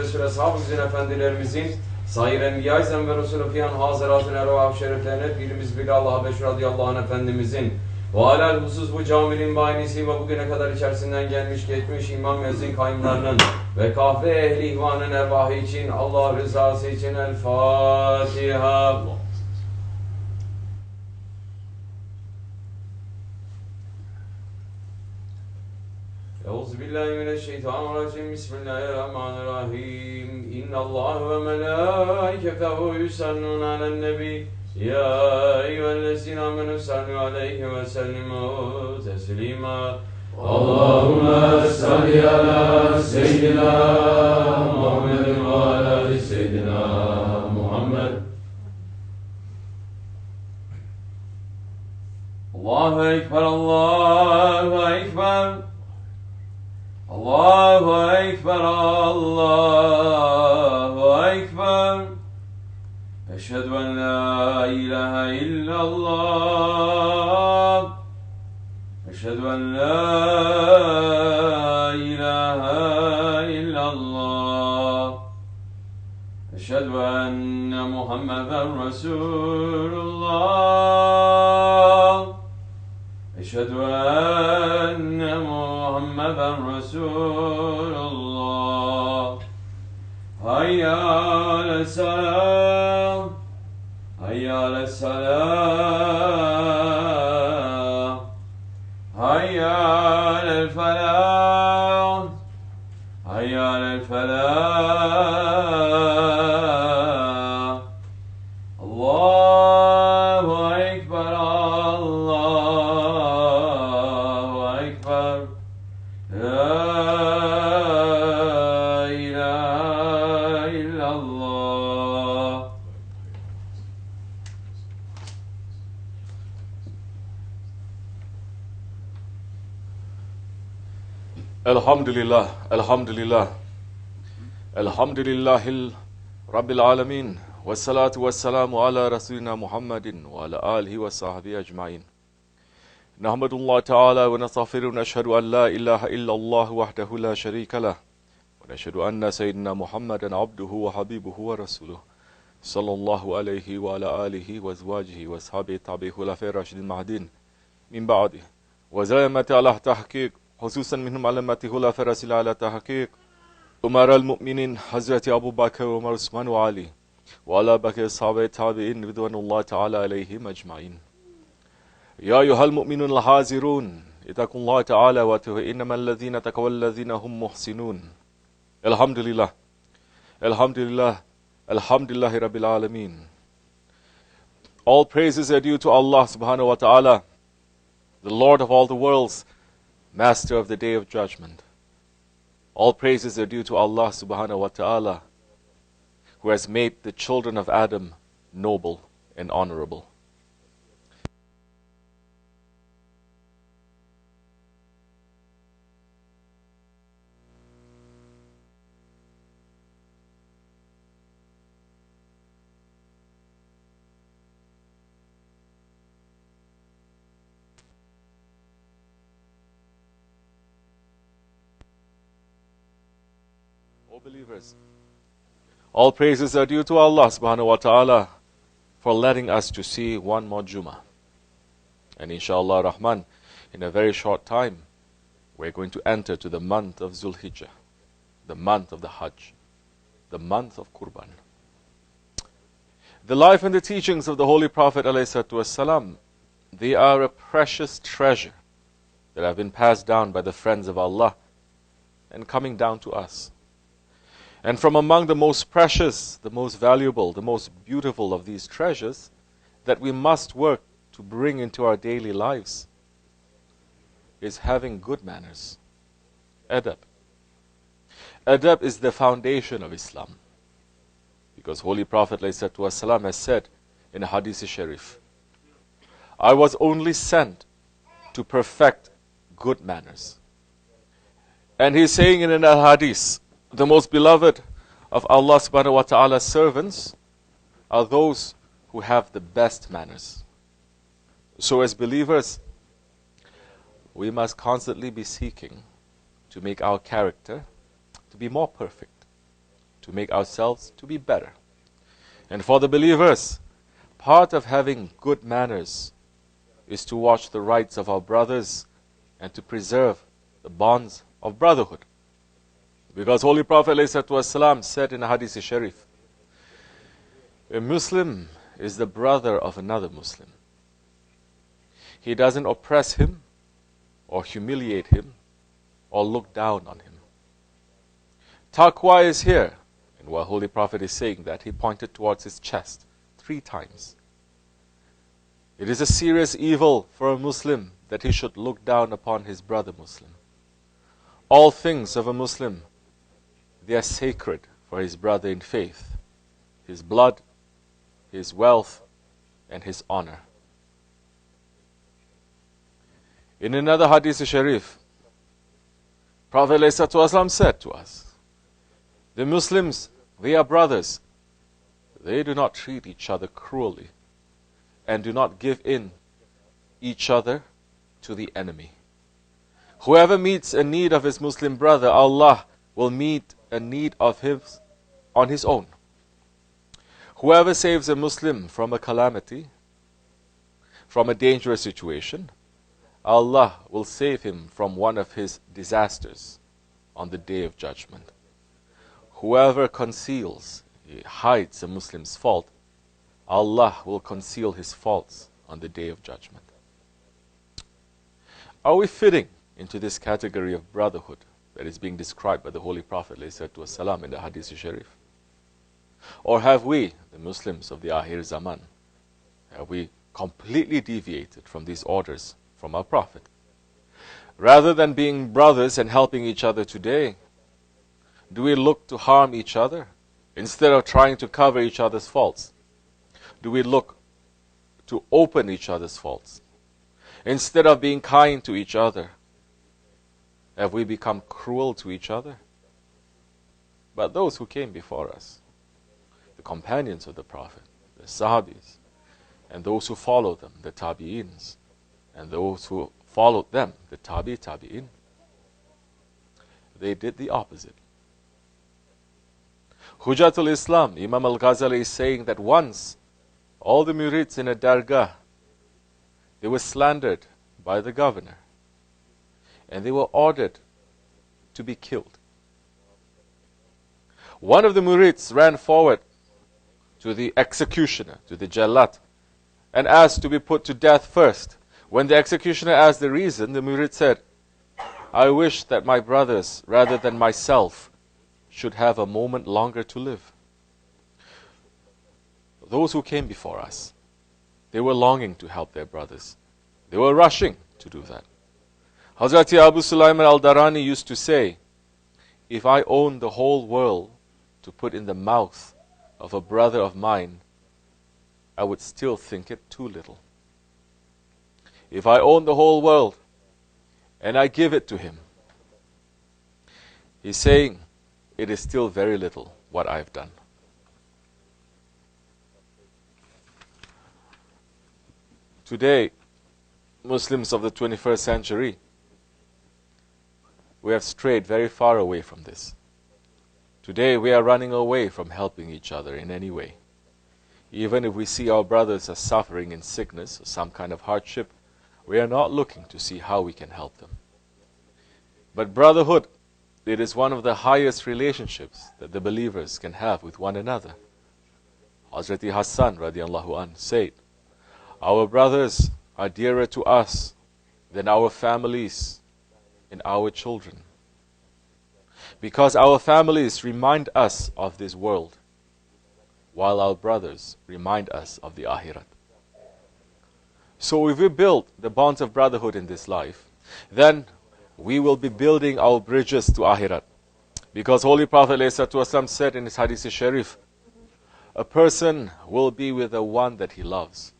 Resul Ashab-ı Güzin Efendilerimizin Sair Enbiya-i Zem ve Resulü Fiyan Haziratın Ervah Şeriflerine birimiz Bilal Habeş radıyallahu anh Efendimizin ve alel husus bu caminin bahanesi ve bugüne kadar içerisinden gelmiş geçmiş imam müezzin kayyumlarının ve kahve ehli ihvanın ervahı için Allah rızası için El Fatiha. Euzubillahimineşşeytanirracim. Bismillahirrahmanirrahim. İnnallâhe ve melâiketehu yusallûne alen nebi. Ya eyyühellezîne amenü sallu aleyhi ve sellimu teslîmâ. Allahümme salli ala seyyidina Muhammedin ve ala seyyidina Muhammed. Allahu Ekber, Allahu Ekber. Allahu Ekber, Allahu Ekber. Eşhedü en la ilahe illallah. Eşhedü en la ilahe illallah. Eşhedü enne Muhammeden Resulullah. Eşhedü enne Muhammeden Resulullah. Hayya ale's-selam. Hayya ale's-selam. Hayya alel-felah. Hayya alel-felah. Allahu Ekber, Allahu Ekber. La ilahe illallah. Elhamdülillah, elhamdülillah, elhamdülillahil Rabbil alemin, ve salatu ve selamu ala Resulina Muhammedin ve ala alihi ve sahbihi ecmain. Nahmedullah Teala ve nestağfiru ve neşhedü en la ilahe illallah vahdehu la şerike leh ve neşhedü enne seyyidina Muhammeden abduhu ve habibuhu ve resuluhu sallallahu aleyhi ve ala alihi ve ezvacihi ve sahabihi tabi'i hulafai raşidin mahdin min ba'di ve zelemeti ala tahkik hususan minhum alamati hulafai rasil ala tahkik Umar el-Mu'minin Hazreti Abu Bakr, Umar, Osman ve Ali ve ala bakir sahabe tabi'in ridvanullah Teala aleyhim ecmain. Ya eyyuhel mu'minun el-hazirun itakullah Teala ve tuhu innemellezine tekavellezine hum muhsinun. Elhamdülillah, elhamdülillah, elhamdülillahi Rabbil alemin. All praises are due to Allah subhanahu wa ta'ala, the Lord of all the worlds, Master of the Day of Judgment. All praises are due to Allah subhanahu wa ta'ala, who has made the children of Adam noble and honorable. Believers, all praises are due to Allah subhanahu wa ta'ala for letting us to see one more Jummah. And inshallah Rahman, in a very short time, we're going to enter to the month of Zulhijjah, the month of the Hajj, the month of Qurban. The life and the teachings of the Holy Prophet ﷺ, they are a precious treasure that have been passed down by the friends of Allah and coming down to us. And from among the most precious, the most valuable, the most beautiful of these treasures that we must work to bring into our daily lives is having good manners. Adab. Adab is the foundation of Islam. Because Holy Prophet ﷺ has said in a Hadith Sharif, I was only sent to perfect good manners. And he's saying in an Hadith, the most beloved of Allah subhanahu wa ta'ala's servants are those who have the best manners. So as believers, we must constantly be seeking to make our character to be more perfect, to make ourselves to be better. And for the believers, part of having good manners is to watch the rights of our brothers and to preserve the bonds of brotherhood. Because Holy Prophet ﷺ said in a Hadith Sharif, a Muslim is the brother of another Muslim. He doesn't oppress him or humiliate him or look down on him. Taqwa is here. And while Holy Prophet is saying that, he pointed towards his chest 3 times. It is a serious evil for a Muslim that he should look down upon his brother Muslim. All things of a Muslim, they are sacred for his brother in faith, his blood, his wealth, and his honor. In another Hadith Sharif, Prophet ﷺ said to us, the Muslims, they are brothers. They do not treat each other cruelly and do not give in each other to the enemy. Whoever meets a need of his Muslim brother, Allah will meet a need of his on his own. Whoever saves a Muslim from a calamity, from a dangerous situation, Allah will save him from one of his disasters on the Day of Judgment. Whoever conceals, hides a Muslim's fault, Allah will conceal his faults on the Day of Judgment. Are we fitting into this category of brotherhood that is being described by the Holy Prophet ﷺ in the Hadith Sharif? Or have we, the Muslims of the Akhir Zaman, have we completely deviated from these orders from our Prophet? Rather than being brothers and helping each other today, do we look to harm each other instead of trying to cover each other's faults? Do we look to open each other's faults? Instead of being kind to each other, have we become cruel to each other? But those who came before us, the companions of the Prophet, the Sahabis, and those who followed them, the Tabi'ins, and those who followed them, the Tabi'in, they did the opposite. Hujatul Islam, Imam al-Ghazali is saying that once all the murids in a dargah, they were slandered by the governor and they were ordered to be killed. One of the murids ran forward to the executioner, to the jallat, and asked to be put to death first. When the executioner asked the reason, the murid said, I wish that my brothers, rather than myself, should have a moment longer to live. Those who came before us, they were longing to help their brothers. They were rushing to do that. Hazrat Abu Sulaiman al-Darani used to say, if I owned the whole world to put in the mouth of a brother of mine, I would still think it too little. If I own the whole world and I give it to him, he's saying, it is still very little what I've done. Today, Muslims of the 21st century, we have strayed very far away from this. Today, we are running away from helping each other in any way. Even if we see our brothers are suffering in sickness or some kind of hardship, we are not looking to see how we can help them. But brotherhood, it is one of the highest relationships that the believers can have with one another. Hazrat Hassan radiallahu anh said, our brothers are dearer to us than our families and our children. Because our families remind us of this world, while our brothers remind us of the Akhirat. So if we build the bonds of brotherhood in this life, then we will be building our bridges to Akhirat. Because Holy Prophet ﷺ said in his Hadith Sharif, a person will be with the one that he loves.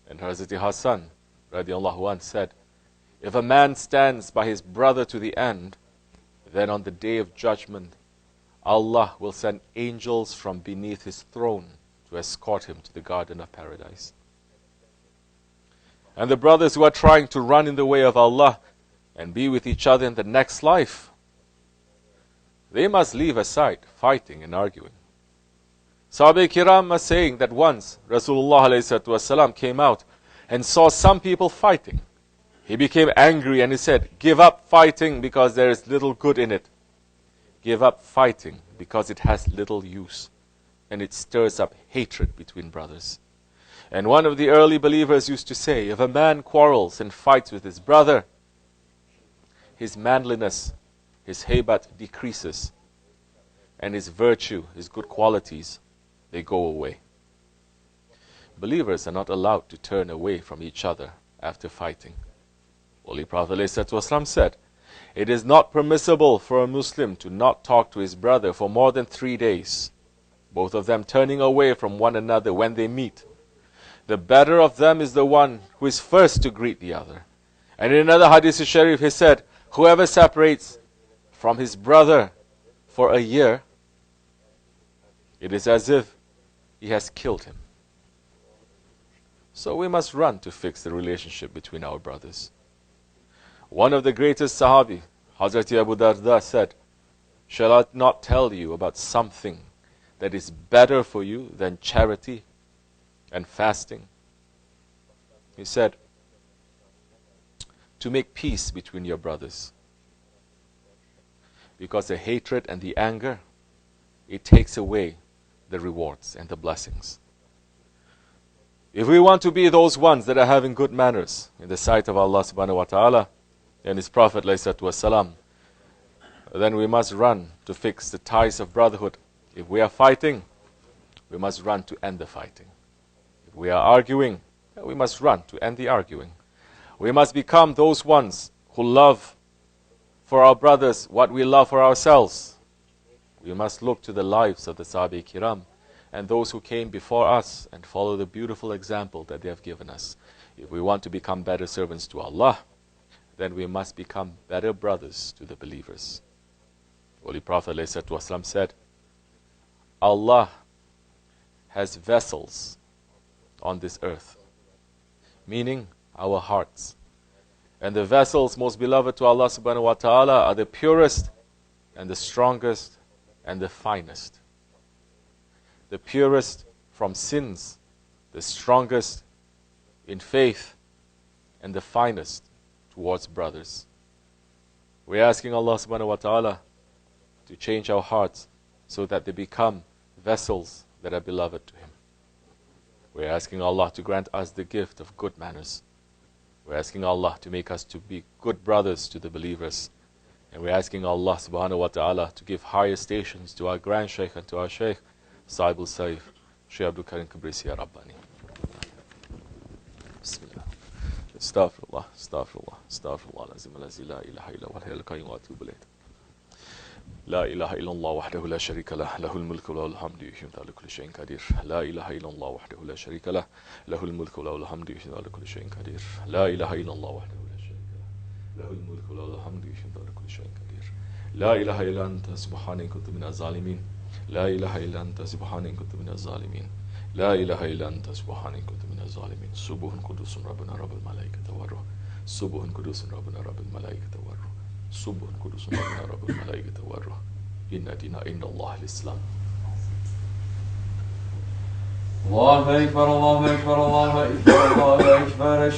And Hazrat Hassan radiallahu anh said, if a man stands by his brother to the end, then on the Day of Judgment, Allah will send angels from beneath his throne to escort him to the Garden of Paradise. And the brothers who are trying to run in the way of Allah and be with each other in the next life, they must leave aside fighting and arguing. Sahaba Kiram are saying that once Rasulullah ﷺ came out and saw some people fighting. He became angry and he said, "Give up fighting because there is little good in it. Give up fighting because it has little use and it stirs up hatred between brothers." And one of the early believers used to say, if a man quarrels and fights with his brother, his manliness, his haybat decreases, and his virtue, his good qualities, they go away. Believers are not allowed to turn away from each other after fighting. Holy Prophet ﷺ said, it is not permissible for a Muslim to not talk to his brother for more than 3 days, both of them turning away from one another when they meet. The better of them is the one who is first to greet the other. And in another hadith sharif he said, whoever separates from his brother for a year, it is as if he has killed him. So we must run to fix the relationship between our brothers. One of the greatest Sahabi, Hazrat Abu Darda, said, shall I not tell you about something that is better for you than charity and fasting? He said, to make peace between your brothers. Because the hatred and the anger, it takes away the rewards and the blessings. If we want to be those ones that are having good manners in the sight of Allah subhanahu wa ta'ala and His Prophet ﷺ, then we must run to fix the ties of brotherhood. If we are fighting, we must run to end the fighting. If we are arguing, we must run to end the arguing. We must become those ones who love for our brothers what we love for ourselves. We must look to the lives of the Sahaba Kiram and those who came before us and follow the beautiful example that they have given us. If we want to become better servants to Allah, then we must become better brothers to the believers. Holy Prophet ﷺ said, Allah has vessels on this earth, meaning our hearts. And the vessels most beloved to Allah subhanahu wa ta'ala are the purest and the strongest and the finest. The purest from sins, the strongest in faith, and the finest towards brothers. We're asking Allah subhanahu wa ta'ala to change our hearts so that they become vessels that are beloved to Him. We're asking Allah to grant us the gift of good manners. We're asking Allah to make us to be good brothers to the believers. And we're asking Allah subhanahu wa ta'ala to give higher stations to our Grand Shaykh and to our Shaykh, Sahib al-Saif, Shaykh Abdul Karim Kabrisi ya Rabbani. Bismillah. Astaghfirullah, astaghfirullah, astaghfirullah, lazim alazi, la ilaha illa wa al qayyum wa atubu ilayh. لا إله إلا الله وحده لا شريك له له الملك وله الحمد يحيي على كل شيء قدير لا إله إلا الله وحده لا شريك له له الملك وله الحمد يحيي على كل شيء قدير لا إله إلا الله وحده لا شريك له له الملك وله الحمد يحيي على كل شيء قدير لا إله إلا أنت سبحانك كنت من الظالمين لا إله إلا أنت سبحانك كنت من الظالمين لا إله إلا أنت سبحانك كنت من الظالمين سبح قدوس ربنا رب الملائكة والروح سبح قدوس ربنا رب الملائكة والروح سبح قدوس ربنا رب الملائكة والروح إن دين عند الله الإسلام. الله أكبر الله أكبر الله أكبر الله أكبر.